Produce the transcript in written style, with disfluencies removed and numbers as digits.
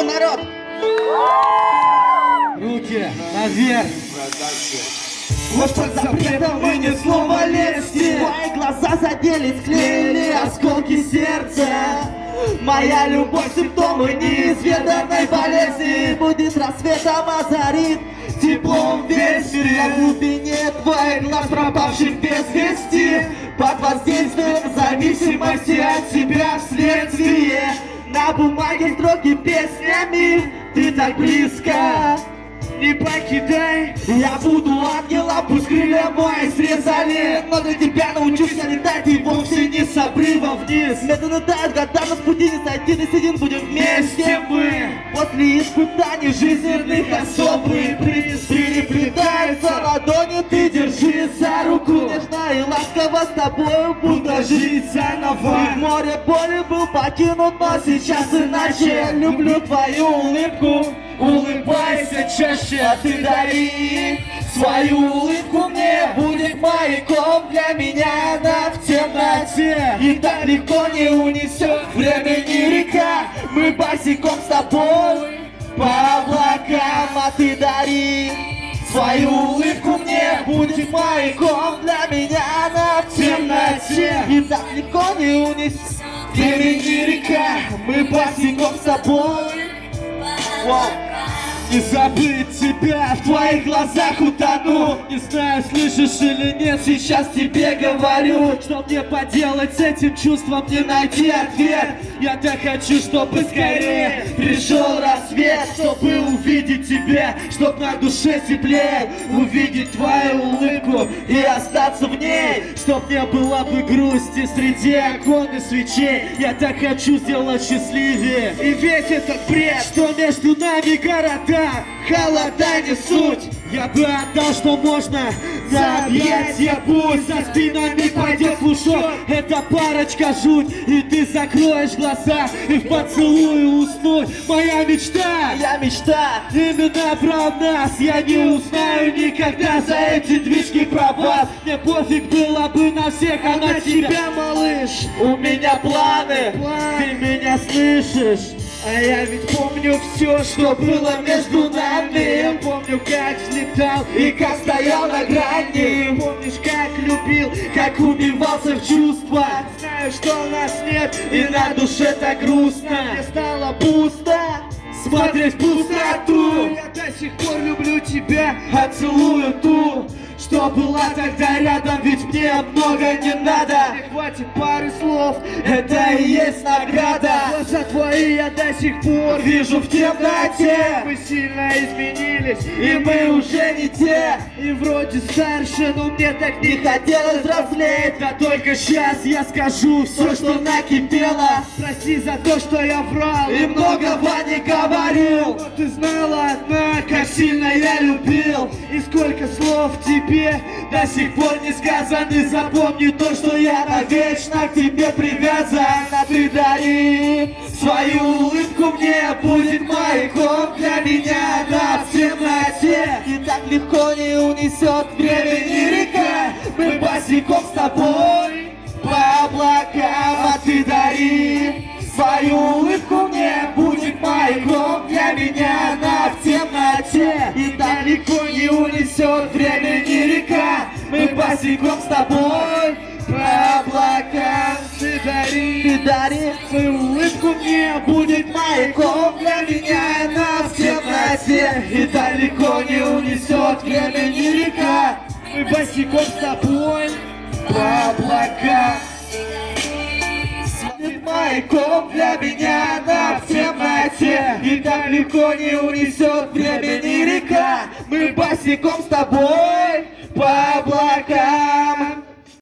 народ! Руки наверх! Вот под запретом и ни слова лести. Твои глаза заделись, склеили осколки сердца. Моя любовь симптомы неизведанной болезни. Будет рассветом, озарит теплом весь мир. Я в глубине твоих глаз, пропавших без вести, под воздействием зависимости от тебя вследствие. На бумаге строки песнями, ты так близко. Не покидай, я буду ангелом, пусть крылья мои срезали. Но для тебя научусь я летать и вовсе не с обрыва вниз. Медленно тает года, но с пути не сойти, ты сидим, будем вместе мы. После испытаний жизненных особый приз переплетается ладони, ты держи за руку. Нежно и ласково с тобою буду жить заново. И в море боли был покинут, но сейчас иначе. Я люблю твою улыбку. Улыбайся чаще, а ты дари свою улыбку мне. Будет маяком для меня, она в темноте. И так легко не унесет времени река. Мы босиком с тобой по облакам, а ты дари свою улыбку мне. Будет маяком для меня, она в темноте. И так легко не унесет времени река. Мы босиком с тобой. Wow. Не забыть тебя, в твоих глазах утону. Не знаю, слышишь или нет, сейчас тебе говорю. Что мне поделать с этим чувством, не найти ответ. Я так хочу, чтобы скорее пришел рассвет, чтобы увидеть тебя, чтоб на душе теплее. Увидеть твою улыбку и остаться в ней, чтоб не было бы грусти среди окон и свечей. Я так хочу сделать счастливее. И весь этот бред, что между нами города, холода не суть. Я бы отдал, что можно на объятия, пусть за спинами пойдет слушок. Эта парочка жуть, и ты закроешь глаза и в поцелуе уснуть. Моя мечта, именно про нас. Я не узнаю никогда за эти движки про вас. Мне пофиг было бы на всех, а на тебя, малыш, у меня планы. Ты меня слышишь? А я ведь помню все, что было между нами. Я помню, как взлетал и как стоял на грани. Помнишь, как любил, как убивался в чувства. Знаю, что нас нет, и на душе так грустно. Мне стало пусто смотреть в пустоту. Я до сих пор люблю тебя, а целую ту, что была тогда рядом, ведь мне много не надо. Не хватит пары слов, это и есть награда. Глаза твои я до сих пор вижу в темноте. Мы сильно изменились, и мы уже не те. И вроде старше, но мне так не хотелось взрослеть. Да только сейчас я скажу все, что накипело. Прости за то, что я врал и многого не говорил. Но ты знала, однако, как сильно я любил. И сколько слов тебе до сих пор не сказаны. Запомни то, что я навечно к тебе привязан. А ты дари свою улыбку мне, будет маяком для меня, да, в темноте. И так легко не унесет времени река. Мы босиком с тобой по облакам, а ты дари свою улыбку мне, будет маяком для меня, она в темноте. И так легко не унесет времени река. Мы босиком с тобой по облакам. Ты дари свою улыбку мне, будет маяком для меня, она в темноте. И так легко не унесет времени река. Мы босиком с тобой по облакам. Маяком для меня, она в темноте. И так легко не унесет времени река. Мы босиком с тобой по облакам.